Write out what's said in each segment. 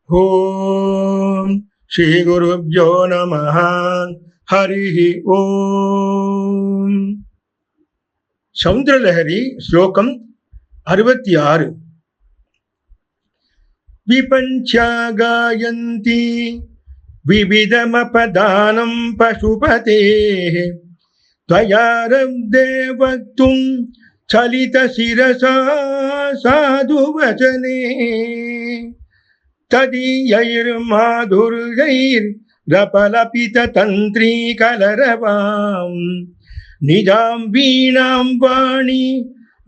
ஓம் ஸ்ரீ குருப்யோ நமஹ. ஹரிஹி ஓம். சௌந்தரலஹரி ஸ்லோகம் 66. விபஞ்சா காயந்தி விவிதமபதானம் பசுபதேஹ त्वयारब्धे वक्तुं चलितशिरसा साधुवचने तदीयैर्माधुर्यैर्रपलपिततन्त्रीकलरवां निजां वीणां वाणी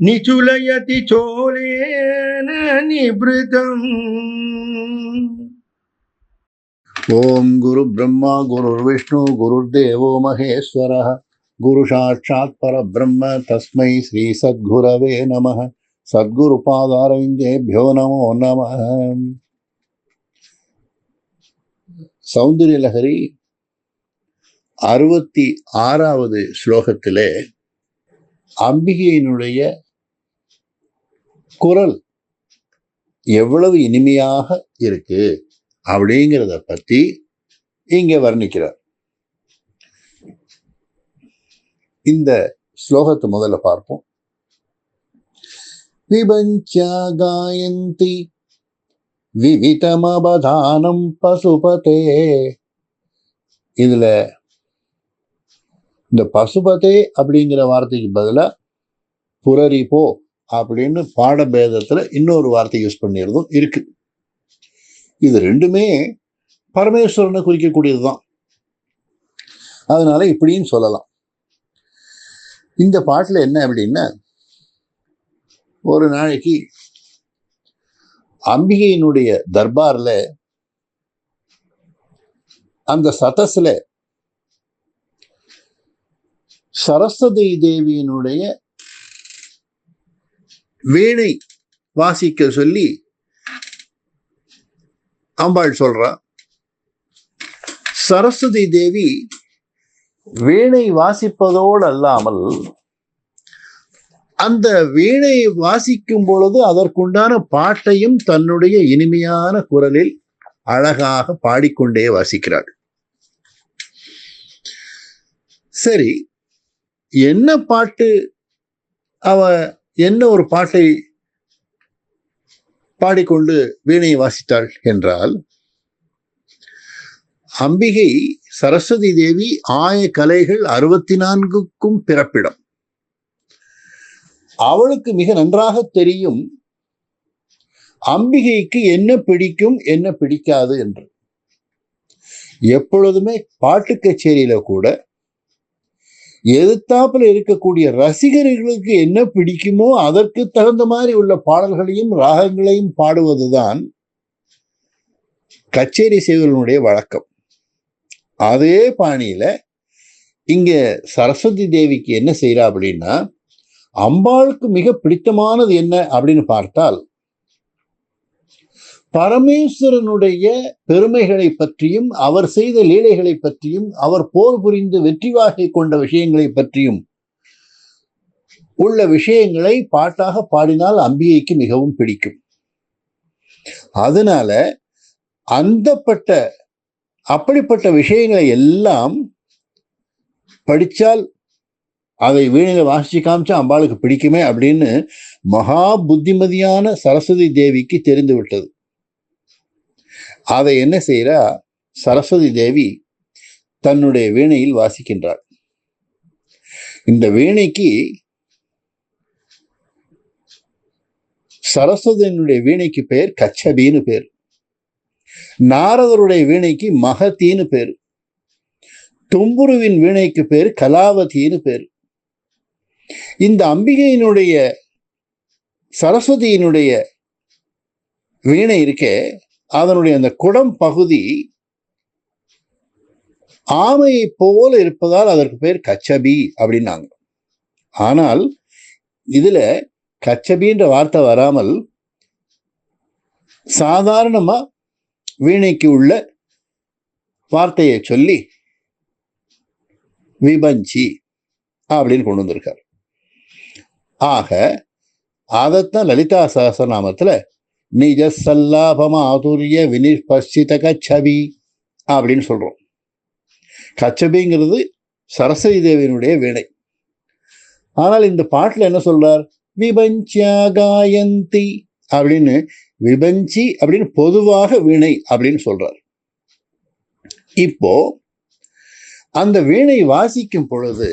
निचुलयति चोलेन निभृतम्. ஓம் குரு பிரம்மா குருர் விஷ்ணு குருர்தேவோ மகேஸ்வரः குரு சாட்சாத் பரபிரம்ம தஸ்மை ஸ்ரீ சத்குரவே நமः. சத்குரு பாதாரவிந்தேபியோ நமோ நமः. சௌந்தர்யலஹரி 66வது ஸ்லோகத்திலே அம்பிகையினுடைய குரல் எவ்வளவு இனிமையாக இருக்கு அப்படிங்கிறத பத்தி இங்க வர்ணிக்கிறார். இந்த ஸ்லோகத்தை முதல்ல பார்ப்போம். விபஞ்சா காயந்தி விவிதமபதானம் பசுபதே. இதுல இந்த பசுபதே அப்படிங்கிற வார்த்தைக்கு பதிலா புரரிபோ அப்படின்னு பாடபேதத்துல இன்னொரு வார்த்தை யூஸ் பண்ணிருந்தும் இருக்கு. இது ரெண்டுமே பரமேஸ்வரனை குறிக்கக்கூடியதுதான். அதனால இப்படின்னு சொல்லலாம். இந்த பாட்டுல என்ன அப்படின்னா, ஒரு நாளைக்கு அம்பிகையினுடைய தர்பார்ல அந்த சதஸ்ல சரஸ்வதி தேவியினுடைய வீணை வாசிக்க சொல்லி அம்பாள் சொல்றா. சரஸ்வதி தேவி வீணை வாசிப்பதோடு அல்லாமல் அந்த வீணை வாசிக்கும் பொழுது அதற்குண்டான பாட்டையும் தன்னுடைய இனிமையான குரலில் அழகாக பாடிக்கொண்டே வாசிக்கிறாள். சரி, என்ன பாட்டு, அவ என்ன ஒரு பாட்டை பாடிக்கொண்டு வீணையை வாசித்தாள் என்றால், அம்பிகை சரஸ்வதி தேவி ஆய கலைகள் 64க்கும் பிறப்பிடம். அவளுக்கு மிக நன்றாக தெரியும் அம்பிகைக்கு என்ன பிடிக்கும் என்ன பிடிக்காது என்று. எப்பொழுதுமே பாட்டு கச்சேரியில கூட எதிர்த்தாப்புல இருக்கக்கூடிய ரசிகர்களுக்கு என்ன பிடிக்குமோ அதற்கு தகுந்த மாதிரி உள்ள பாடல்களையும் ராகங்களையும் பாடுவதுதான் கச்சேரி செய்வதனுடைய வழக்கம். அதே பாணியில இங்க சரஸ்வதி தேவிக்கு என்ன செய்யறா அப்படின்னா, அம்பாளுக்கு மிக பிடித்தமானது என்ன அப்படின்னு பார்த்தால், பரமேஸ்வரனுடைய பெருமைகளை பற்றியும் அவர் செய்த லீலைகளை பற்றியும் அவர் போர் புரிந்து வெற்றி வாகை கொண்ட விஷயங்களை பற்றியும் உள்ள விஷயங்களை பாட்டாக பாடினால் அம்பிகைக்கு மிகவும் பிடிக்கும். அதனால அப்படிப்பட்ட விஷயங்களை எல்லாம் படிச்சால் அதை வீணையில வாசிச்சு காமிச்சா அம்பாளுக்கு பிடிக்குமே அப்படின்னு மகா புத்திமதியான சரஸ்வதி தேவிக்கு தெரிந்து விட்டது. அதை என்ன செய்யறா, சரஸ்வதி தேவி தன்னுடைய வீணையில் வாசிக்கின்றாள். இந்த வீணைக்கு, சரஸ்வதியினுடைய வீணைக்கு பெயர் கச்சபின்னு பேர். நாரதருடைய வீணைக்கு மகத்தின்னு பேர். தும்புருவின் வீணைக்கு பேர் கலாவதின்னு பேர். இந்த அம்பிகையினுடைய சரஸ்வதியினுடைய வீணை இருக்கே, அதனுடைய அந்த குடம் பகுதி ஆமையை போல இருப்பதால் அதற்கு பேர் கச்சபி அப்படின்னாங்க. ஆனால் இதுல கச்சபின்ற வார்த்தை வராமல் சாதாரணமா வீணைக்கு உள்ள வார்த்தையை சொல்லி விபஞ்சி அப்படின்னு கொண்டு வந்திருக்கார். ஆக அதைத்தான் லலிதா சகஸ்ரநாமத்துல நிஜ சல்லாப மாதுரிய வினிர்பசித கச்சபி அப்படின்னு சொல்றோம். கச்சபிங்கிறது சரஸ்வதி தேவியினுடைய வீணை. ஆனால் இந்த பாட்டுல என்ன சொல்றார்? விபஞ்சியா காயந்தி அப்படின்னு, விபஞ்சி அப்படின்னு பொதுவாக வீணை அப்படின்னு சொல்றார். இப்போ அந்த வீணை வாசிக்கும் பொழுது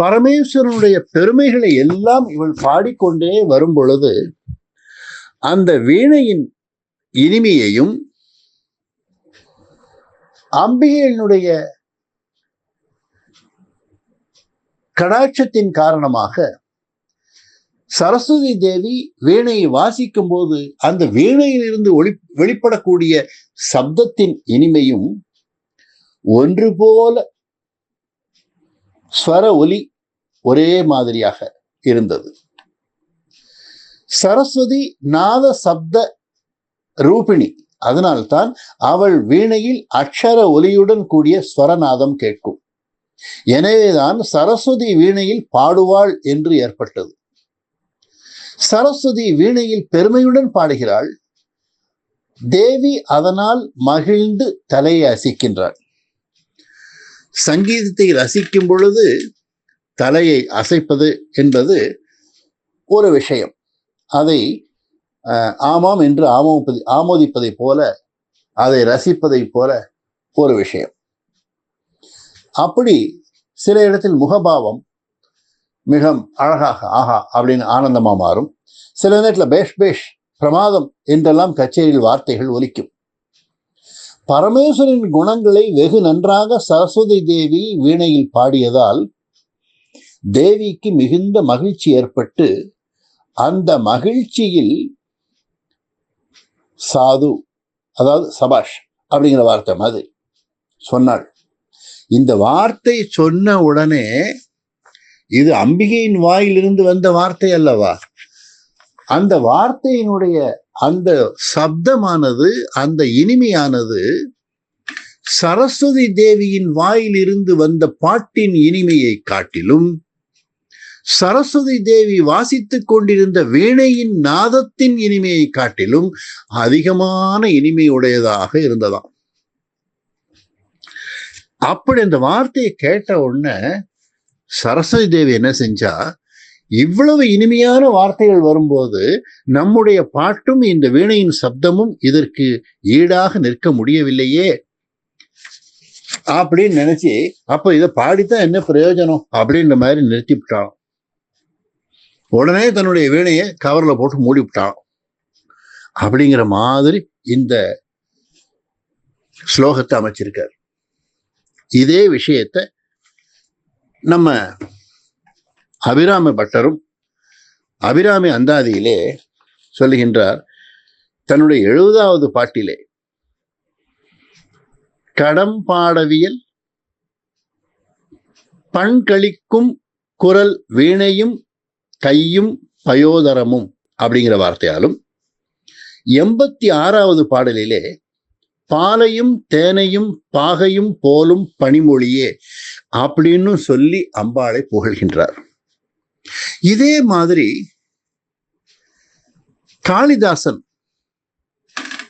பரமேஸ்வரனுடைய பெருமைகளை எல்லாம் இவள் பாடிக்கொண்டே வரும் பொழுது அந்த வீணையின் இனிமையையும் அம்பிகையினுடைய கடாட்சத்தின் காரணமாக சரஸ்வதி தேவி வீணையை வாசிக்கும் போது அந்த வீணையிலிருந்து வெளிப்படக்கூடிய சப்தத்தின் இனிமையும் ஒன்று போல ஸ்வர ஒலி ஒரே மாதிரியாக இருந்தது. சரஸ்வதி நாத சப்த ரூபிணி, அதனால்தான் அவள் வீணையில் அக்ஷர ஒலியுடன் கூடிய ஸ்வரநாதம் கேட்கும். எனவேதான் சரஸ்வதி வீணையில் பாடுவாள் என்று ஏற்பட்டது. சரஸ்வதி வீணையில் பெருமையுடன் பாடுகிறாள். தேவி அதனால் மகிழ்ந்து தலையை அசைக்கின்றாள். சங்கீதத்தை ரசிக்கும் பொழுது தலையை அசைப்பது என்பது ஒரு விஷயம். அதை ஆமாம் என்று ஆமோதிப்பதை போல, அதை ரசிப்பதை போல ஒரு விஷயம். அப்படி சில இடத்தில் முகபாவம் மிக அழகாக ஆஹா அப்படின்னு ஆனந்தமா மாறும். சில நேரத்தில் பேஷ் பேஷ் பிரமாதம் என்றெல்லாம் கச்சேரியில் வார்த்தைகள் ஒலிக்கும். பரமேஸ்வரின் குணங்களை வெகு நன்றாக சரஸ்வதி தேவி வீணையில் பாடியதால் தேவிக்கு மிகுந்த மகிழ்ச்சி ஏற்பட்டு அந்த மகிழ்ச்சியில் சாது, அதாவது சபாஷ் அப்படிங்கிற வார்த்தை மாதிரி சொன்னாள். இந்த வார்த்தை சொன்ன உடனே இது அம்பிகையின் வாயிலிருந்து வந்த வார்த்தை அல்லவா? அந்த வார்த்தையினுடைய அந்த சப்தமானது, அந்த இனிமையானது சரஸ்வதி தேவியின் வாயிலிருந்து வந்த பாட்டின் இனிமையை காட்டிலும் சரஸ்வதி தேவி வாசித்துக் கொண்டிருந்த வீணையின் நாதத்தின் இனிமையை காட்டிலும் அதிகமான இனிமையுடையதாக இருந்ததாம். அப்படி அந்த வார்த்தையை கேட்ட உடனே சரஸ்வதி தேவி என்ன செஞ்சா, இவ்வளவு இனிமையான வார்த்தைகள் வரும்போது நம்முடைய பாட்டும் இந்த வீணையின் சப்தமும் இதற்கு ஈடாக நிற்க முடியவில்லையே அப்படின்னு நினைச்சு, அப்ப இதை பாடித்தான் என்ன பிரயோஜனம் அப்படின்ற மாதிரி நிறுத்திவிட்டான். உடனே தன்னுடைய வீணையை கவர்ல போட்டு மூடிவிட்டான். அப்படிங்கிற மாதிரி இந்த ஸ்லோகத்தை அமைச்சிருக்கார். இதே விஷயத்தை நம்ம அபிராம பட்டரும் அபிராமி அந்தாதியிலே சொல்லுகின்றார். தன்னுடைய 70வது பாட்டிலே கடம் பாடவியல் பண்களிக்கும் குரல் வீணையும் கையும் பயோதரமும் அப்படிங்கிற வார்த்தையாலும், 86வது பாடலிலே பாலையும் தேனையும் பாகையும் போலும் பனிமொழியே அப்படின்னு சொல்லி அம்பாளை புகழ்கின்றார். இதே மாதிரி காளிதாசன்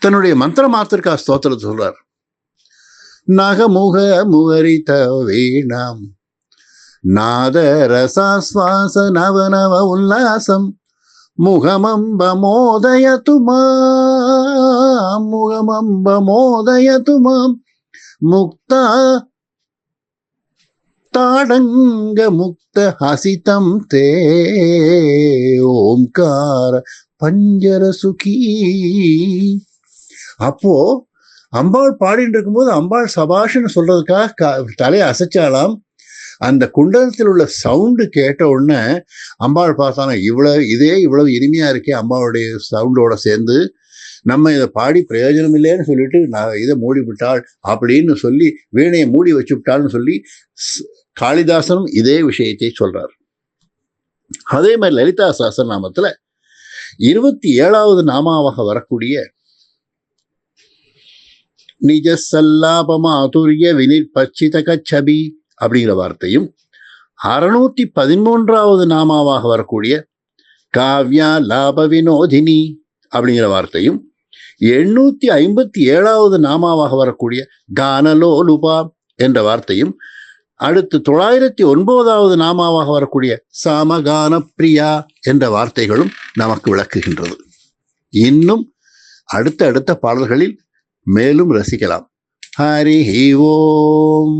தன்னுடைய மந்திர மாத்திருக்கா ஸ்தோத்திரத்தை சொல்றார். நகமுக முகரித வீணாம் நாத ரசாஸ்வாச நவநவ உல்லாசம் முகமம்ப மோதயது மாம் முகமம்ப மோதயது மாம் முக்தா தாடங்க முக்த ஹசிதம் தே ஓம்கார பஞ்சர சுகி. அப்போ அம்பாள் பாடிட்டு இருக்கும்போது அம்பாள் சபாஷ்ன்னு சொல்றதுக்காக தலையை அசைச்சாலாம். அந்த குண்டலத்தில் உள்ள சவுண்டு கேட்ட உடனே அம்பாள் பார்த்தாங்க, இவ்வளவு இனிமையா இருக்கே அம்பாளுடைய சவுண்டோட சேர்ந்து, நம்ம இதை பாடி பிரயோஜனம் இல்லைன்னு சொல்லிட்டு நான் இதை மூடிவிட்டாள் அப்படின்னு சொல்லி வீணையை மூடி வச்சு விட்டாள்னு சொல்லி காளிதாசனும் இதே விஷயத்தை சொல்றார். அதே மாதிரி லலிதா சஹஸ்ரநாமத்துல 27வது நாமாவாக வரக்கூடிய நிஜ சல்லாபமாதுரிய வினிர்பச்சித கச்சபி அப்படிங்கிற வார்த்தையும் 613வது நாமாவாக வரக்கூடிய காவ்யா லாப வினோதினி அப்படிங்கிற வார்த்தையும், 857வது நாமாவாக வரக்கூடிய கானலோலுபா என்ற வார்த்தையும், அடுத்து 909வது நாமாவாக வரக்கூடிய சாமகான பிரியா என்ற வார்த்தைகளும் நமக்கு விளக்குகின்றது. இன்னும் அடுத்த பாடல்களில் மேலும் ரசிக்கலாம். ஹரி ஓம்.